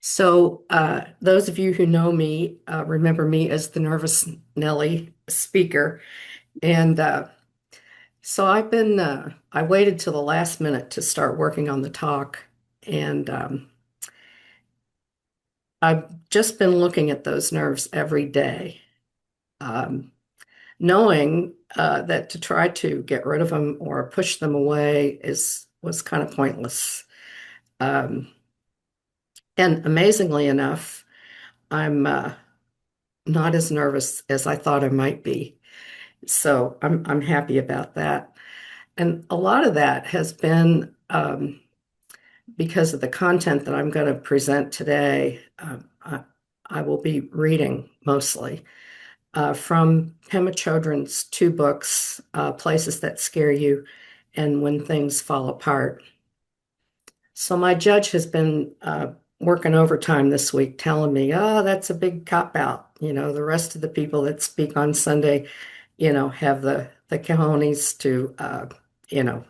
Those of you who know me remember me as the Nervous Nelly speaker. And I waited till the last minute to start working on the talk. And I've just been looking at those nerves every day, um, knowing that to try to get rid of them or push them away was kind of pointless. Um, and amazingly enough, I'm not as nervous as I thought I might be. So I'm happy about that. And a lot of that has been because of the content that I'm going to present today. I will be reading mostly from Pema Chodron's two books, Places That Scare You and When Things Fall Apart. So my judge has been working overtime this week telling me, oh, that's a big cop out. The rest of the people that speak on Sunday, have the cojones to, you know,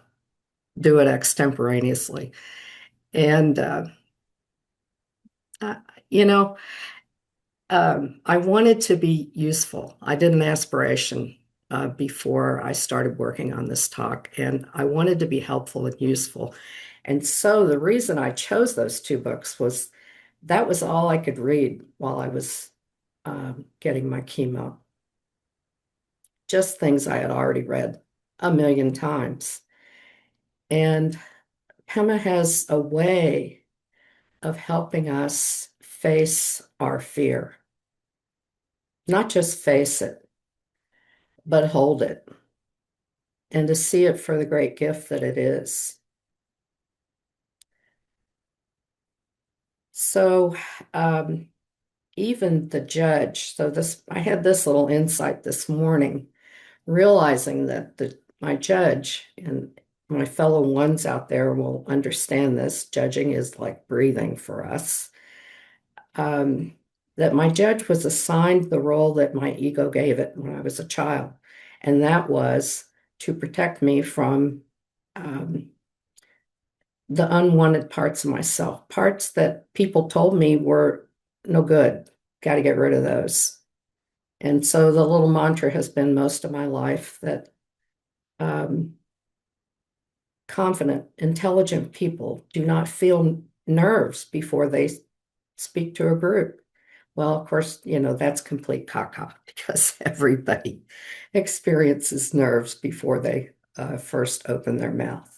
do it extemporaneously. And, uh, you know, I wanted to be useful. I did an aspiration before I started working on this talk, and I wanted to be helpful and useful. And so the reason I chose those two books was that was all I could read while I was getting my chemo. Just things I had already read a million times. And Pema has a way of helping us face our fear, not just face it, but hold it and to see it for the great gift that it is. So, um, even the judge, I had this little insight this morning, realizing that my judge and my fellow ones out there will understand this. Judging is like breathing for us. Um, that my judge was assigned the role that my ego gave it when I was a child, and that was to protect me from um, the unwanted parts of myself, parts that people told me were no good. Got to get rid of those. And so the little mantra has been most of my life that um, confident, intelligent people do not feel nerves before they speak to a group. Well, of course, that's complete caca because everybody experiences nerves before they first open their mouth.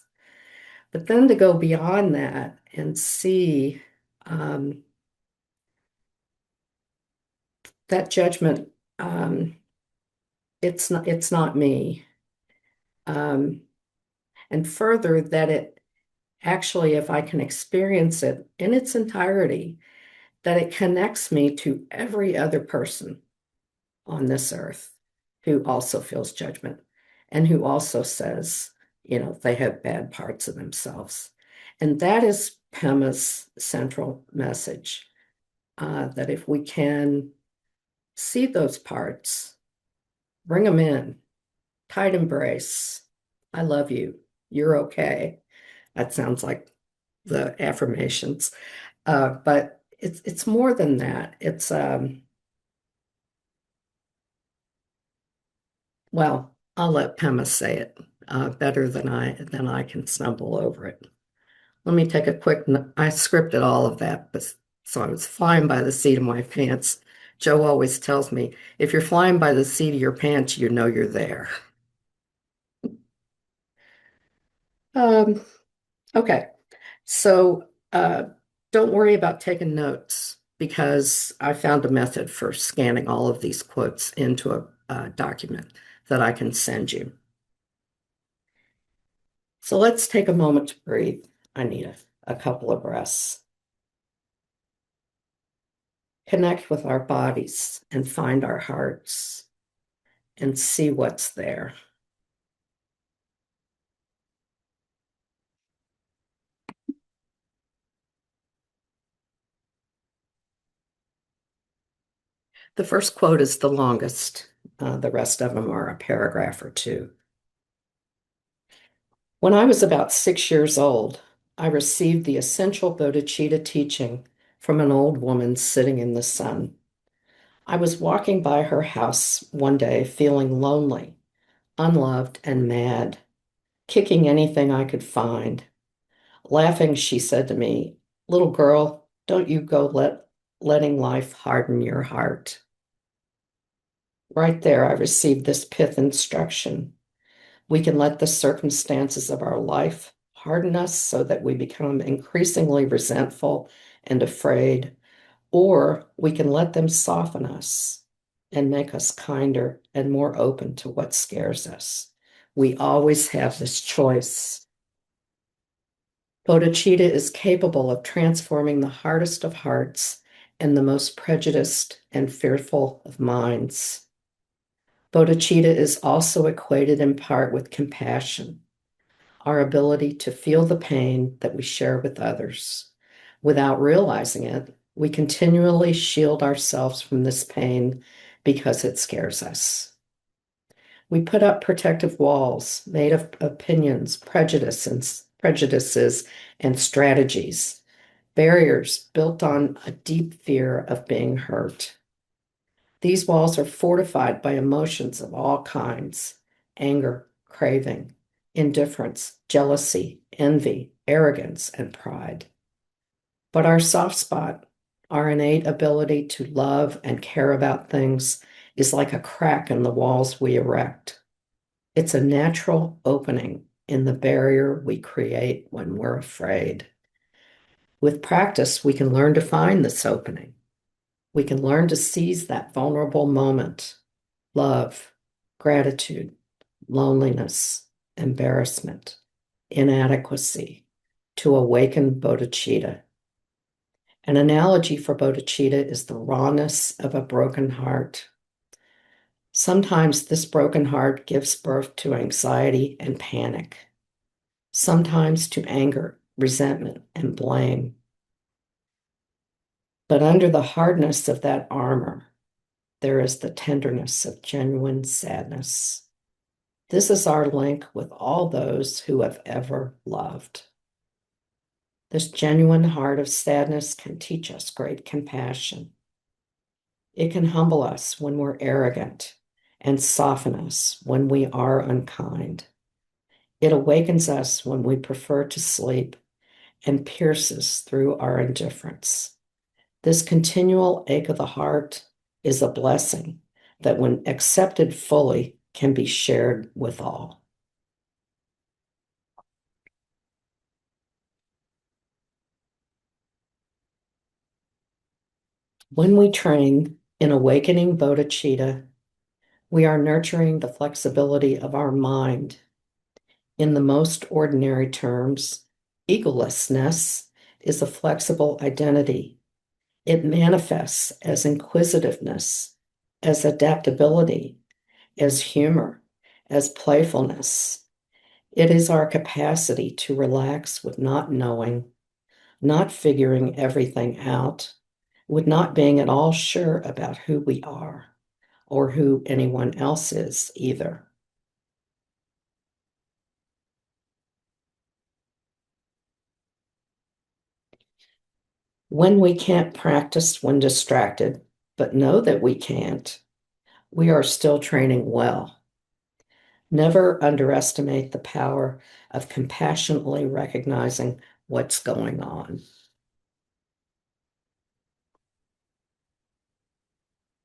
But then to go beyond that and see um, that judgment, um, it's not me. Um, and further, that it actually, if I can experience it in its entirety, that it connects me to every other person on this earth who also feels judgment and who also says, they have bad parts of themselves. And that is Pema's central message, that if we can see those parts, bring them in, tight embrace, I love you, you're okay. That sounds like the affirmations. But it's more than that. Well, I'll let Pema say it better than I can stumble over it. Let me take a quick. I scripted all of that, but so I was flying by the seat of my pants. Joe always tells me, if you're flying by the seat of your pants, you know you're there. Um, okay, so don't worry about taking notes because I found a method for scanning all of these quotes into a document that I can send you. So let's take a moment to breathe. I need a couple of breaths. Connect with our bodies and find our hearts and see what's there. The first quote is the longest. The rest of them are a paragraph or two. When I was about 6 years old, I received the essential bodhicitta teaching from an old woman sitting in the sun. I was walking by her house one day feeling lonely, unloved, and mad, kicking anything I could find. Laughing, she said to me, "Little girl, don't you go letting life harden your heart." Right there, I received this pith instruction. We can let the circumstances of our life harden us so that we become increasingly resentful and afraid, or we can let them soften us and make us kinder and more open to what scares us. We always have this choice. Bodhicitta is capable of transforming the hardest of hearts and the most prejudiced and fearful of minds. Bodhicitta is also equated in part with compassion, our ability to feel the pain that we share with others. Without realizing it, we continually shield ourselves from this pain because it scares us. We put up protective walls made of opinions, prejudices, and strategies, barriers built on a deep fear of being hurt. These walls are fortified by emotions of all kinds: anger, craving, indifference, jealousy, envy, arrogance, and pride. But our soft spot, our innate ability to love and care about things, is like a crack in the walls we erect. It's a natural opening in the barrier we create when we're afraid. With practice, we can learn to find this opening. We can learn to seize that vulnerable moment: love, gratitude, loneliness, embarrassment, inadequacy, to awaken bodhicitta. An analogy for bodhicitta is the rawness of a broken heart. Sometimes this broken heart gives birth to anxiety and panic, sometimes to anger, resentment, and blame. But under the hardness of that armor, there is the tenderness of genuine sadness. This is our link with all those who have ever loved. This genuine heart of sadness can teach us great compassion. It can humble us when we're arrogant and soften us when we are unkind. It awakens us when we prefer to sleep and pierces through our indifference. This continual ache of the heart is a blessing that, when accepted fully, can be shared with all. When we train in awakening bodhicitta, we are nurturing the flexibility of our mind. In the most ordinary terms, egolessness is a flexible identity. It manifests as inquisitiveness, as adaptability, as humor, as playfulness. It is our capacity to relax with not knowing, not figuring everything out, with not being at all sure about who we are or who anyone else is either. When we can't practice when distracted, but know that we can't, we are still training well. Never underestimate the power of compassionately recognizing what's going on.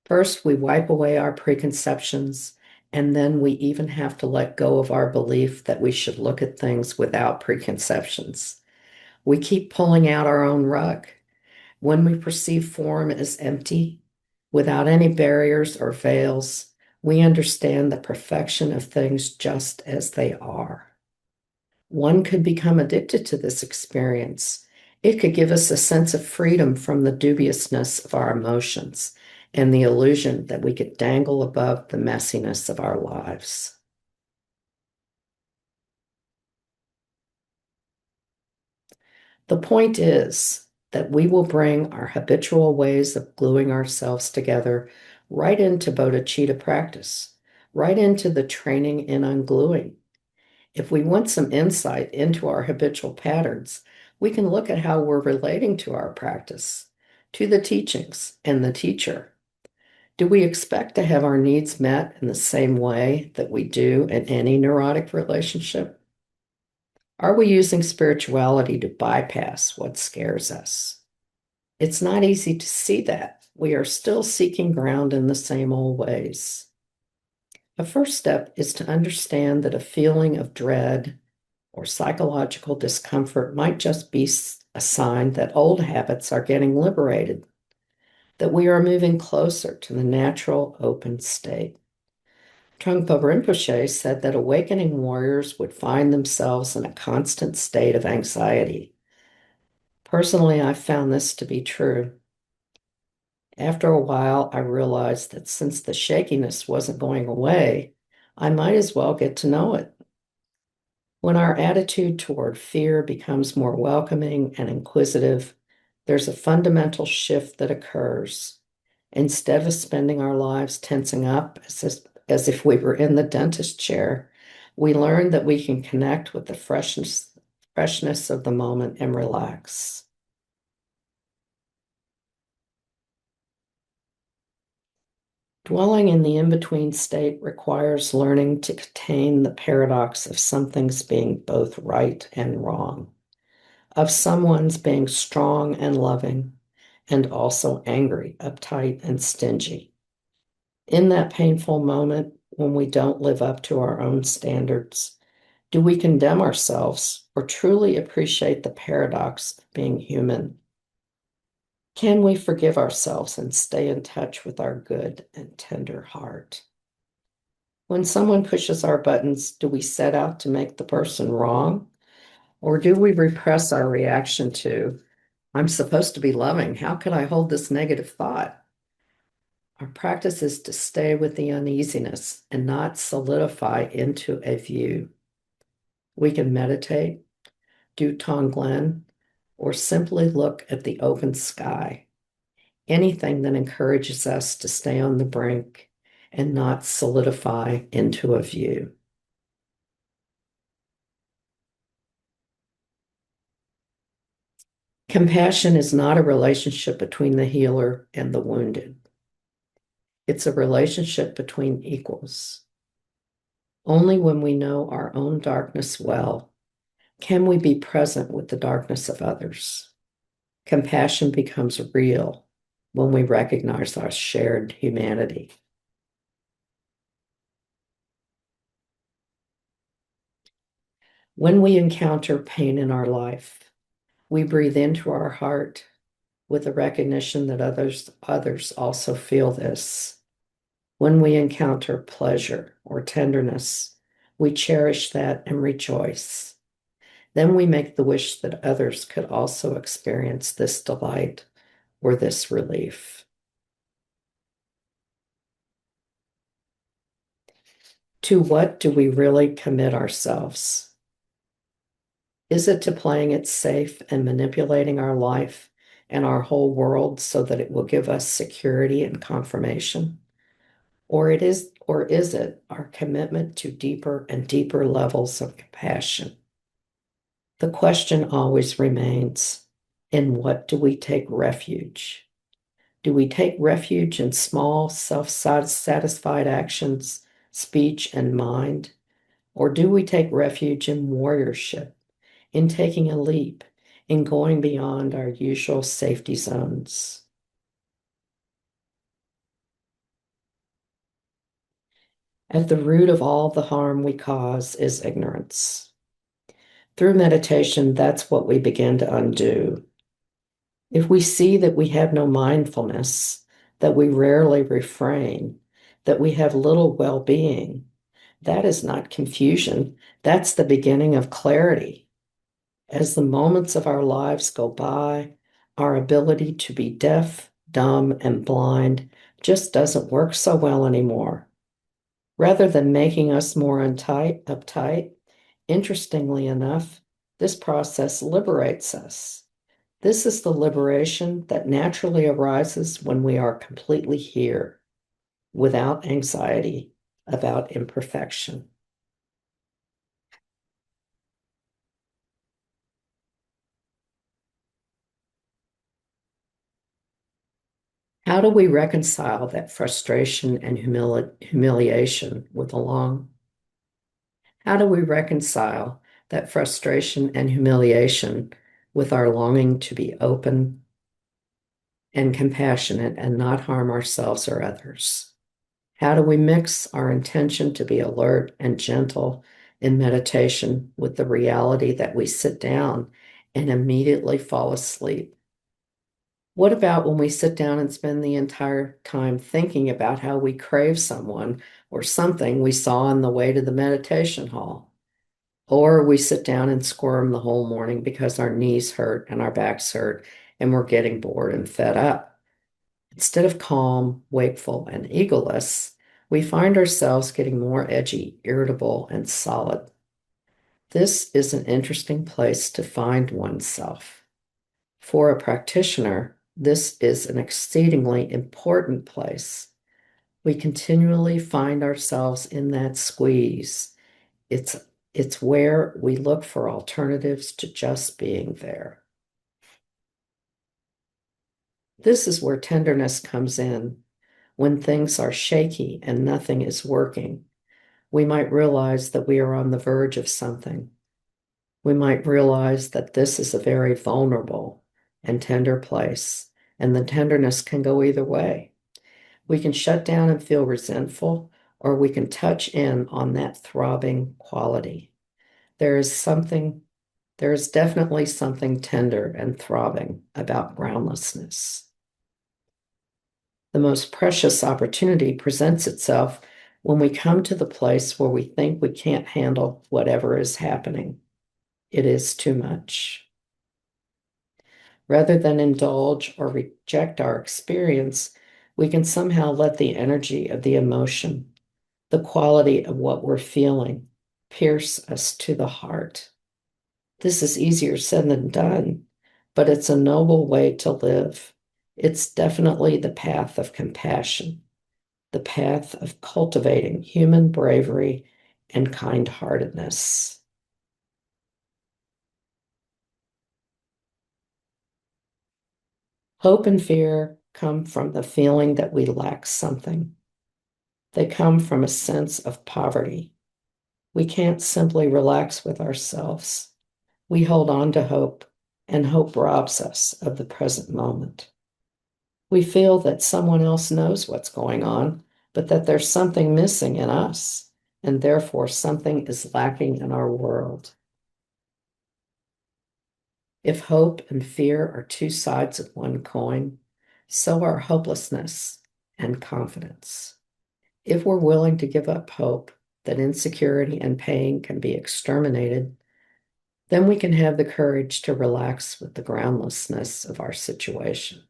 First, we wipe away our preconceptions, and then we even have to let go of our belief that we should look at things without preconceptions. We keep pulling out our own rug. When we perceive form as empty, without any barriers or veils, we understand the perfection of things just as they are. One could become addicted to this experience. It could give us a sense of freedom from the dubiousness of our emotions and the illusion that we could dangle above the messiness of our lives. The point is that we will bring our habitual ways of gluing ourselves together right into bodhicitta practice, right into the training in ungluing. If we want some insight into our habitual patterns, we can look at how we're relating to our practice. to the teachings and the teacher. Do we expect to have our needs met in the same way that we do in any neurotic relationship? Are we using spirituality to bypass what scares us? It's not easy to see that. We are still seeking ground in the same old ways. A first step is to understand that a feeling of dread or psychological discomfort might just be a sign that old habits are getting liberated, that we are moving closer to the natural open state. Trungpa Rinpoche said that awakening warriors would find themselves in a constant state of anxiety. Personally, I found this to be true. After a while, I realized that since the shakiness wasn't going away, I might as well get to know it. When our attitude toward fear becomes more welcoming and inquisitive, there's a fundamental shift that occurs. Instead of spending our lives tensing up as if we were in the dentist chair, we learn that we can connect with the freshness of the moment and relax. Dwelling in the in-between state requires learning to contain the paradox of something's being both right and wrong, of someone's being strong and loving, and also angry, uptight, and stingy. In that painful moment, when we don't live up to our own standards, do we condemn ourselves or truly appreciate the paradox of being human? Can we forgive ourselves and stay in touch with our good and tender heart? When someone pushes our buttons, do we set out to make the person wrong? Or do we repress our reaction to, I'm supposed to be loving. How could I hold this negative thought? Our practice is to stay with the uneasiness and not solidify into a view. We can meditate, do Tonglen, or simply look at the open sky. Anything that encourages us to stay on the brink and not solidify into a view. Compassion is not a relationship between the healer and the wounded. It's a relationship between equals. Only when we know our own darkness well can we be present with the darkness of others. Compassion becomes real when we recognize our shared humanity. When we encounter pain in our life, we breathe into our heart with the recognition that others also feel this. When we encounter pleasure or tenderness, we cherish that and rejoice. Then we make the wish that others could also experience this delight or this relief. To what do we really commit ourselves? Is it to playing it safe and manipulating our life and our whole world so that it will give us security and confirmation? Or is it our commitment to deeper and deeper levels of compassion? The question always remains, in what do we take refuge? Do we take refuge in small, self-satisfied actions, speech, and mind? Or do we take refuge in warriorship, in taking a leap, in going beyond our usual safety zones? At the root of all the harm we cause is ignorance. Through meditation, that's what we begin to undo. If we see that we have no mindfulness, that we rarely refrain, that we have little well-being, that is not confusion. That's the beginning of clarity. As the moments of our lives go by, our ability to be deaf, dumb, and blind just doesn't work so well anymore. Rather than making us more uptight, interestingly enough, this process liberates us. This is the liberation that naturally arises when we are completely here, without anxiety about imperfection. How do we reconcile that frustration and humiliation with a long? How do we reconcile that frustration and humiliation with our longing to be open and compassionate and not harm ourselves or others? How do we mix our intention to be alert and gentle in meditation with the reality that we sit down and immediately fall asleep? What about when we sit down and spend the entire time thinking about how we crave someone or something we saw on the way to the meditation hall? Or we sit down and squirm the whole morning because our knees hurt and our backs hurt and we're getting bored and fed up. Instead of calm, wakeful, and egoless, we find ourselves getting more edgy, irritable, and solid. This is an interesting place to find oneself. For a practitioner, this is an exceedingly important place. We continually find ourselves in that squeeze. It's it's where we look for alternatives to just being there. This is where tenderness comes in. When things are shaky and nothing is working, we might realize that we are on the verge of something. We might realize that this is a very vulnerable and tender place, and the tenderness can go either way. We can shut down and feel resentful, or we can touch in on that throbbing quality. There is something, there is definitely something tender and throbbing about groundlessness. The most precious opportunity presents itself when we come to the place where we think we can't handle whatever is happening. It is too much. Rather than indulge or reject our experience, we can somehow let the energy of the emotion, the quality of what we're feeling, pierce us to the heart. This is easier said than done, but it's a noble way to live. It's definitely the path of compassion, the path of cultivating human bravery and kind-heartedness. Hope and fear come from the feeling that we lack something. They come from a sense of poverty. We can't simply relax with ourselves. We hold on to hope, and hope robs us of the present moment. We feel that someone else knows what's going on, but that there's something missing in us, and therefore something is lacking in our world. If hope and fear are two sides of one coin, so are hopelessness and confidence. If we're willing to give up hope that insecurity and pain can be exterminated, then we can have the courage to relax with the groundlessness of our situation.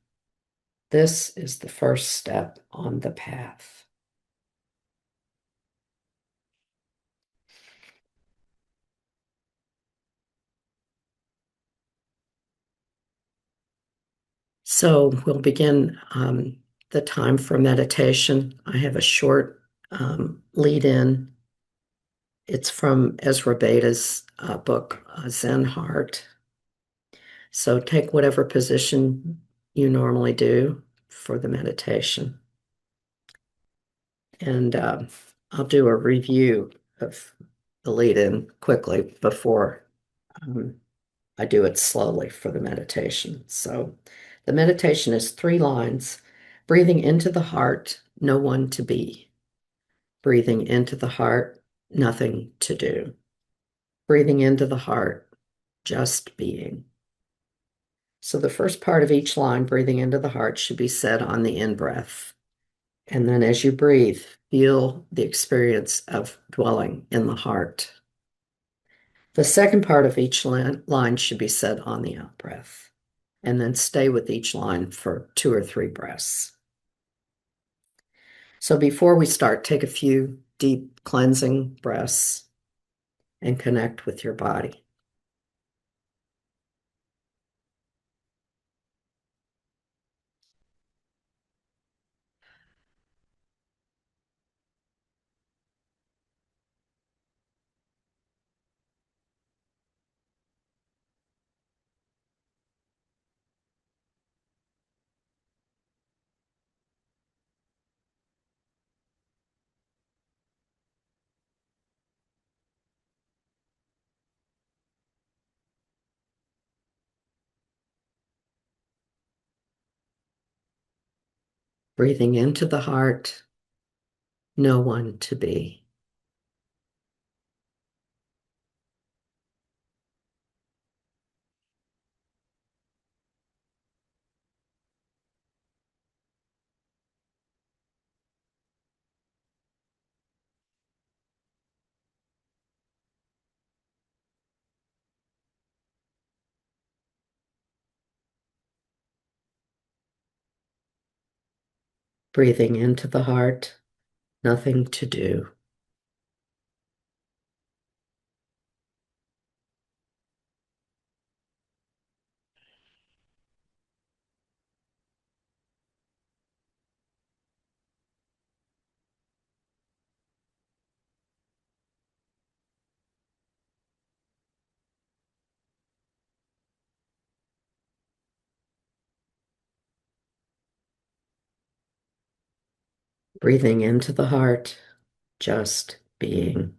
This is the first step on the path. So we'll begin the time for meditation. I have a short lead in. It's from Ezra Beta's book, Zen Heart. So take whatever position you normally do for the meditation. And I'll do a review of the lead in quickly before um, I do it slowly for the meditation. So the meditation is 3 lines: breathing into the heart, no one to be. Breathing into the heart, nothing to do. Breathing into the heart, just being. So the first part of each line, breathing into the heart, should be said on the in-breath. And then as you breathe, feel the experience of dwelling in the heart. The second part of each line should be said on the out-breath. And then stay with each line for 2 or 3 breaths. So before we start, take a few deep cleansing breaths and connect with your body. Breathing into the heart, no one to be. Breathing into the heart, nothing to do. Breathing into the heart, just being.